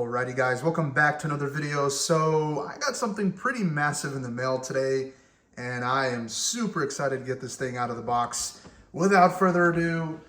Alrighty guys, welcome back to another video. So I got something pretty massive in the mail today and I am super excited to get this thing out of the box. Without further ado,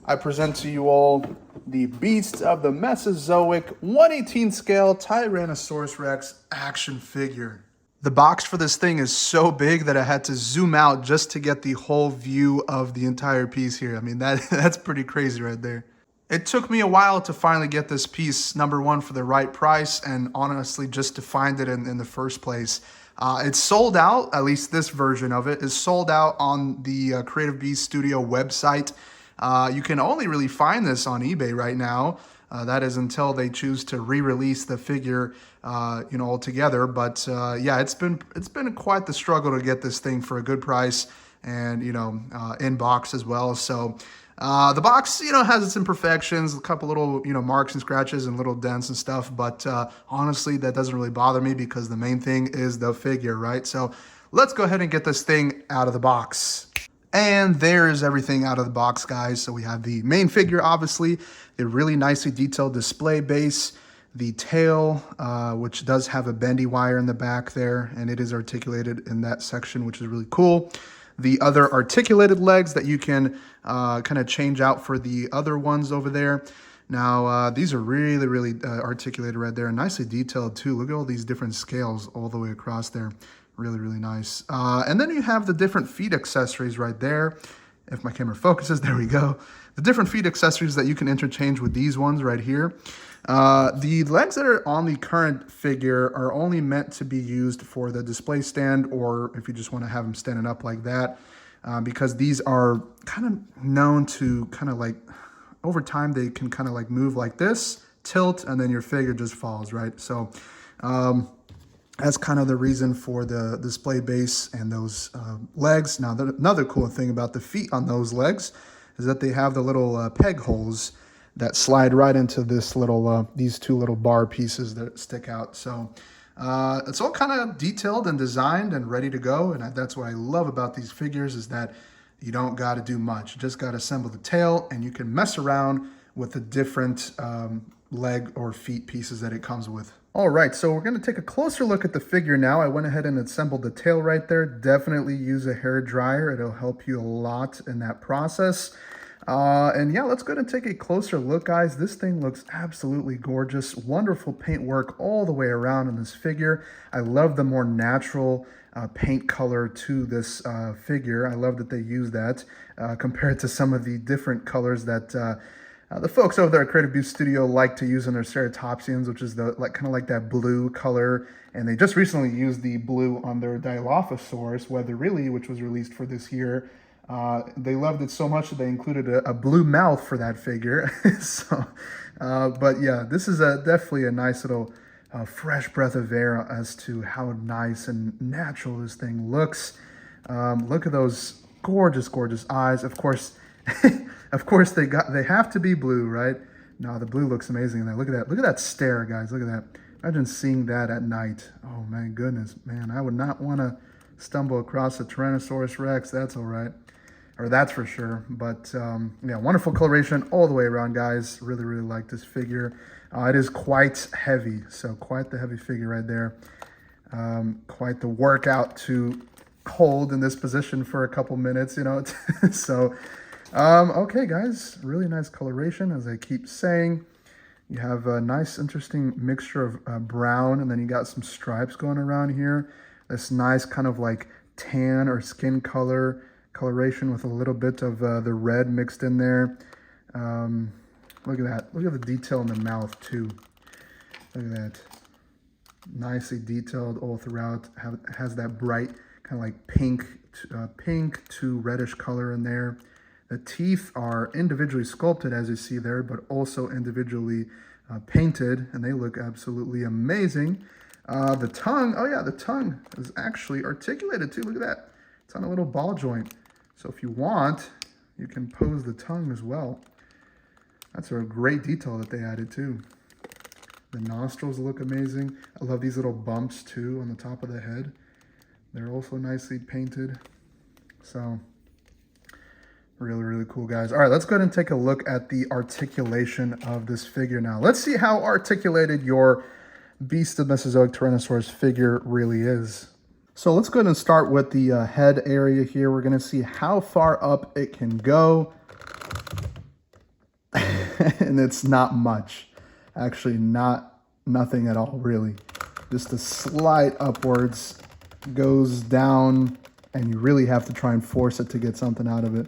I present to you all the beast of the Mesozoic 1/18 scale Tyrannosaurus Rex action figure. The box for this thing is so big that I had to zoom out just to get the whole view of the entire piece here. I mean, that's pretty crazy right there. It took me a while to finally get this piece, number one, for the right price, and honestly, just to find it in the first place. It's sold out, at least this version of it, is sold out on the Creative Beast Studio website. You can only really find this on eBay right now. That is until they choose to re-release the figure, altogether. But yeah, it's been quite the struggle to get this thing for a good price, and in box as well. So the box, has its imperfections, a couple little, marks and scratches and little dents and stuff. But honestly, that doesn't really bother me because the main thing is the figure, right? So let's go ahead and get this thing out of the box. And there's everything out of the box, guys. So we have the main figure, obviously, the really nicely detailed display base, the tail, which does have a bendy wire in the back there, and it is articulated in that section, which is really cool. The other articulated legs that you can kind of change out for the other ones over there. Now, these are really, really articulated right there, and nicely detailed too. Look at all these different scales all the way across there. Really, really nice. And then you have the different feet accessories right there. If my camera focuses, there we go. The different feet accessories that you can interchange with these ones right here. The legs that are on the current figure are only meant to be used for the display stand, or if you just want to have them standing up like that, because these are kind of known to kind of like, over time, they can kind of like move like this, tilt, and then your figure just falls, right? So that's kind of the reason for the display base and those legs. Now, another cool thing about the feet on those legs is that they have the little peg holes that slide right into this little, these two little bar pieces that stick out. So it's all kind of detailed and designed and ready to go. And that's what I love about these figures, is that you don't got to do much. You just got to assemble the tail, and you can mess around with the different leg or feet pieces that it comes with. All right, so we're going to take a closer look at the figure now. I went ahead and assembled the tail right there. Definitely use a hair dryer. It'll help you a lot in that process. And yeah, let's go ahead and take a closer look, guys. This thing looks absolutely gorgeous. Wonderful paint work all the way around in this figure. I love the more natural paint color to this figure. I love that they use that compared to some of the different colors that the folks over there at Creative Beast Studio like to use in their ceratopsians, which is kind of like that blue color. And they just recently used the blue on their Dilophosaurus, Weather Really, which was released for this year. They loved it so much that they included a blue mouth for that figure. But yeah, this is definitely a nice little fresh breath of air as to how nice and natural this thing looks. Look at those gorgeous, gorgeous eyes. Of course, of course they have to be blue, right? No, the blue looks amazing in there. Look at that stare, guys. Look at that. Imagine seeing that at night. Oh my goodness, man! I would not want to stumble across a Tyrannosaurus Rex. That's all right. Or that's for sure. But yeah, wonderful coloration all the way around, guys. Really, really like this figure. It is quite heavy, so quite the heavy figure right there. Quite the workout to hold in this position for a couple minutes, So, okay, guys, really nice coloration, as I keep saying. You have a nice, interesting mixture of brown, and then you got some stripes going around here. This nice kind of like tan or skin coloration with a little bit of the red mixed in there. Look at that. Look at the detail in the mouth too. Look at that. Nicely detailed all throughout. Has that bright kind of like pink to reddish color in there. The teeth are individually sculpted, as you see there, but also individually painted, and they look absolutely amazing. The tongue, oh yeah, the tongue is actually articulated too. Look at that. It's on a little ball joint. So if you want, you can pose the tongue as well. That's a great detail that they added too. The nostrils look amazing. I love these little bumps too on the top of the head. They're also nicely painted. So Really, really cool, guys. All right, let's go ahead and take a look at the articulation of this figure now. Let's see how articulated your Beast of Mesozoic Tyrannosaurus figure really is. So let's go ahead and start with the head area here. We're going to see how far up it can go. And it's not much. Actually, nothing at all, really. Just a slight upwards, goes down, and you really have to try and force it to get something out of it.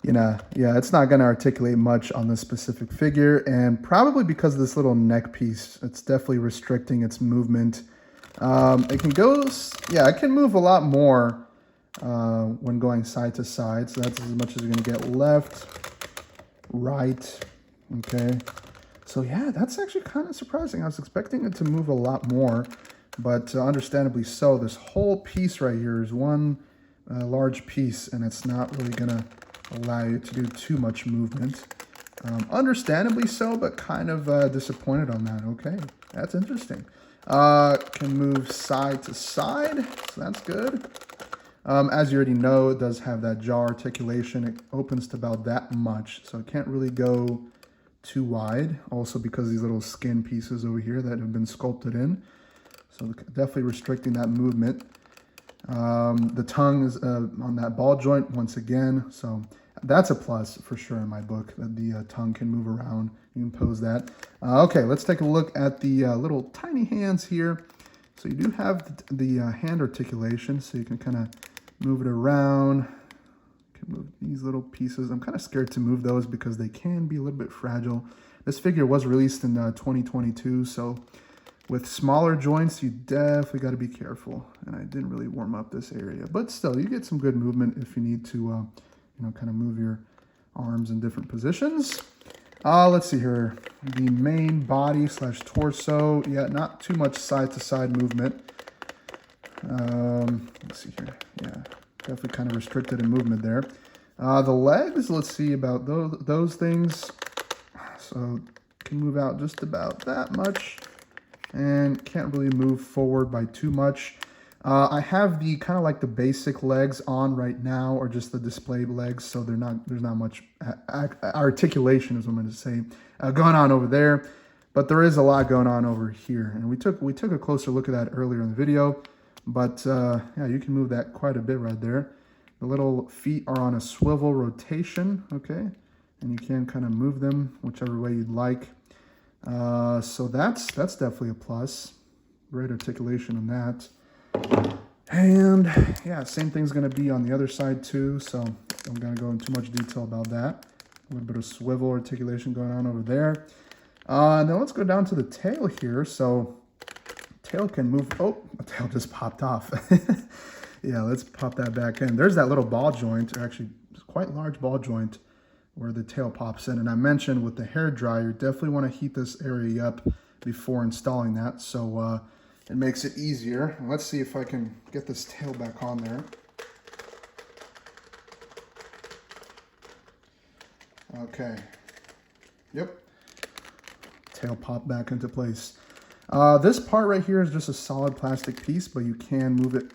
Yeah, it's not going to articulate much on this specific figure, and probably because of this little neck piece, it's definitely restricting its movement. It can move a lot more when going side to side, so that's as much as you're going to get left, right, okay. So yeah, that's actually kind of surprising. I was expecting it to move a lot more, but understandably so. This whole piece right here is one large piece, and it's not really going to allow you to do too much movement. Understandably so, but kind of disappointed on that. Okay, that's interesting. Can move side to side, so that's good. As you already know, it does have that jaw articulation. It opens to about that much, so it can't really go too wide. Also because these little skin pieces over here that have been sculpted in, so definitely restricting that movement. The tongue is on that ball joint once again, so that's a plus for sure in my book, that the tongue can move around. You can pose that. Okay, let's take a look at the little tiny hands here. So you do have the hand articulation, so you can kind of move it around. You can move these little pieces. I'm kind of scared to move those because they can be a little bit fragile. This figure was released in 2022, so with smaller joints, you definitely got to be careful. And I didn't really warm up this area, but still, you get some good movement if you need to, kind of move your arms in different positions. Let's see here. The main body / torso. Yeah, not too much side to side movement. Let's see here. Yeah, definitely kind of restricted in movement there. The legs, let's see about those things. So can move out just about that much, and can't really move forward by too much. I have the kind of like the basic legs on right now, or just the display legs, so there's not much articulation, is what I'm going to say, going on over there. But there is a lot going on over here, and we took a closer look at that earlier in the video. But yeah, you can move that quite a bit right there. The little feet are on a swivel rotation, okay, and you can kind of move them whichever way you'd like. So that's definitely a plus. Great articulation on that. And yeah, same thing's going to be on the other side too, so I'm going to go into much detail about that. A little bit of swivel articulation going on over there. Now let's go down to the tail here. So tail can move. Oh, the tail just popped off. Yeah, let's pop that back in. There's that little ball joint, or actually quite large ball joint where the tail pops in. And I mentioned with the hair dryer, you definitely want to heat this area up before installing that, so it makes it easier. And let's see if I can get this tail back on there. Okay. Yep. Tail popped back into place. This part right here is just a solid plastic piece, but you can move it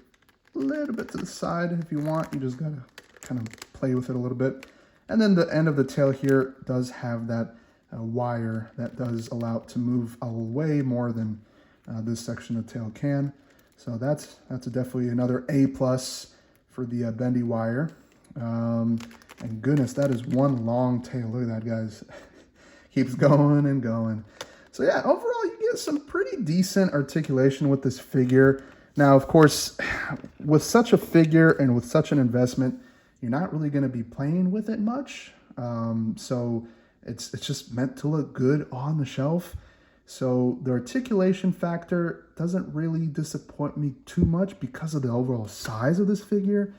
a little bit to the side if you want. You just gotta kind of play with it a little bit. And then the end of the tail here does have that wire that does allow it to move way more than this section of tail can. So that's definitely another A+ for the bendy wire. And goodness, that is one long tail. Look at that, guys. Keeps going and going. So yeah, overall you get some pretty decent articulation with this figure. Now, of course, with such a figure and with such an investment, you're not really going to be playing with it much. So it's just meant to look good on the shelf. So the articulation factor doesn't really disappoint me too much because of the overall size of this figure.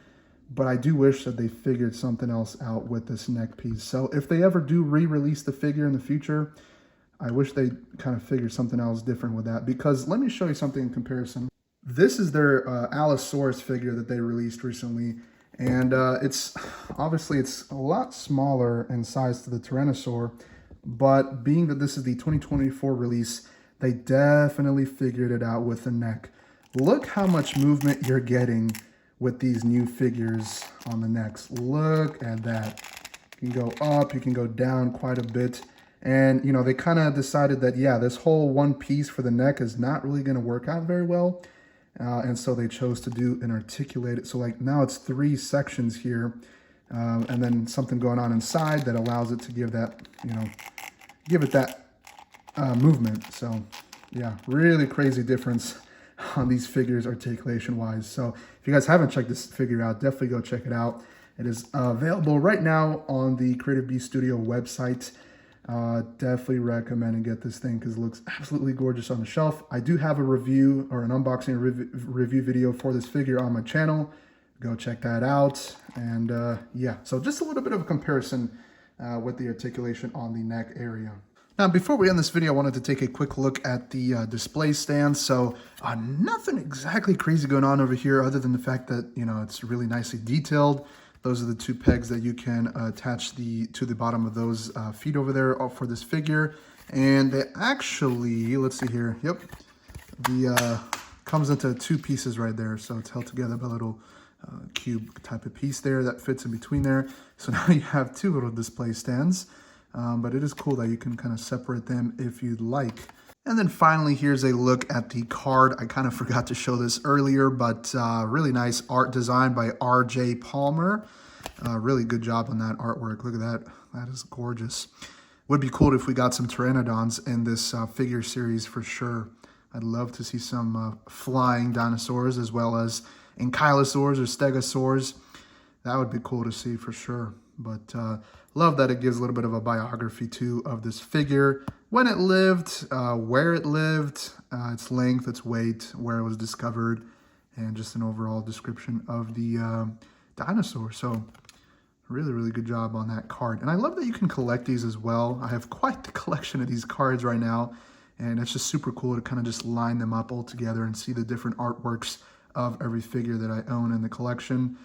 But I do wish that they figured something else out with this neck piece. So if they ever do re-release the figure in the future, I wish they kind of figured something else different with that. Because let me show you something in comparison. This is their Allosaurus figure that they released recently. And it's a lot smaller in size to the Tyrannosaur. But being that this is the 2024 release, they definitely figured it out with the neck. Look how much movement you're getting with these new figures on the necks. Look at that. You can go up, you can go down quite a bit. And, you know, they kind of decided that, yeah, this whole one piece for the neck is not really going to work out very well. And so they chose to do an articulated. So like now it's 3 sections here. And then something going on inside that allows it to give that, you know, give it that movement. So yeah, really crazy difference on these figures articulation wise. So if you guys haven't checked this figure out, definitely go check it out. It is available right now on the Creative Beast Studio website. Definitely recommend and get this thing because it looks absolutely gorgeous on the shelf. I do have a review or an unboxing review video for this figure on my channel. Go check that out. And yeah, so just a little bit of a comparison with the articulation on the neck area. Now, before we end this video, I wanted to take a quick look at the display stand. So nothing exactly crazy going on over here other than the fact that, you know, it's really nicely detailed. Those are the 2 pegs that you can attach to the bottom of those feet over there for this figure. And they actually, let's see here, yep, the comes into 2 pieces right there. So it's held together by a little cube type of piece there that fits in between there. So now you have 2 little display stands, but it is cool that you can kind of separate them if you'd like. And then finally, here's a look at the card. I kind of forgot to show this earlier, but really nice art design by R.J. Palmer. Really good job on that artwork. Look at that. That is gorgeous. Would be cool if we got some pteranodons in this figure series for sure. I'd love to see some flying dinosaurs as well as ankylosaurs or stegosaurs. That would be cool to see for sure. But love that it gives a little bit of a biography too of this figure. When it lived, where it lived, its length, its weight, where it was discovered, and just an overall description of the dinosaur. So really, really good job on that card. And I love that you can collect these as well. I have quite the collection of these cards right now, and it's just super cool to kind of just line them up all together and see the different artworks of every figure that I own in the collection.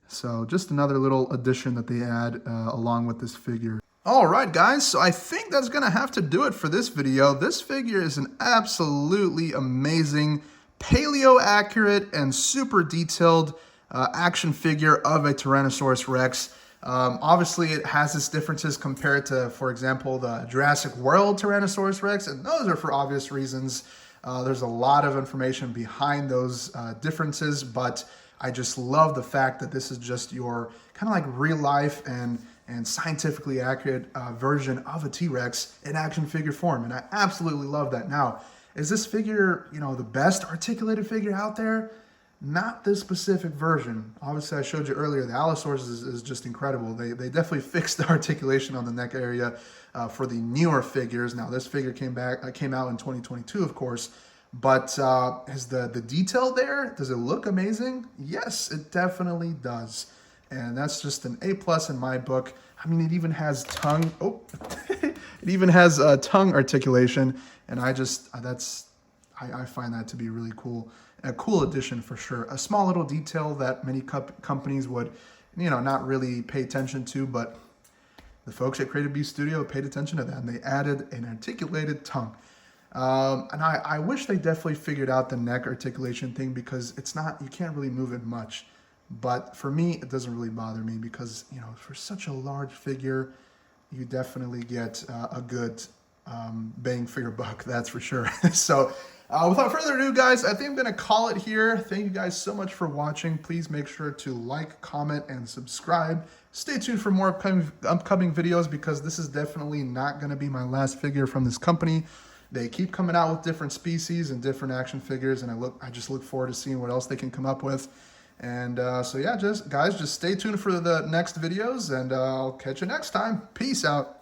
So just another little addition that they add along with this figure. All right, guys, so I think that's going to have to do it for this video. This figure is an absolutely amazing, paleo-accurate, and super detailed action figure of a Tyrannosaurus Rex. Obviously, it has its differences compared to, for example, the Jurassic World Tyrannosaurus Rex, and those are for obvious reasons. There's a lot of information behind those differences, but I just love the fact that this is just your kind of like real life and scientifically accurate version of a T-Rex in action figure form. And I absolutely love that. Now, is this figure, you know, the best articulated figure out there? Not this specific version. Obviously, I showed you earlier, the Allosaurus is just incredible. They definitely fixed the articulation on the neck area for the newer figures. Now, this figure came out in 2022, of course. But is the detail there? Does it look amazing? Yes, it definitely does. And that's just an A+ in my book. I mean, it even has tongue. Oh, it even has tongue articulation, and I find that to be really cool. A cool addition for sure. A small little detail that many companies would, you know, not really pay attention to, but the folks at Creative Beast Studio paid attention to that, and they added an articulated tongue. And I wish they definitely figured out the neck articulation thing because it's not, you can't really move it much. But for me, it doesn't really bother me because, you know, for such a large figure, you definitely get a good bang for your buck, that's for sure. So without further ado, guys, I think I'm going to call it here. Thank you guys so much for watching. Please make sure to like, comment, and subscribe. Stay tuned for more upcoming videos because this is definitely not going to be my last figure from this company. They keep coming out with different species and different action figures, and I just look forward to seeing what else they can come up with. And so yeah, guys, just stay tuned for the next videos, and I'll catch you next time. Peace out.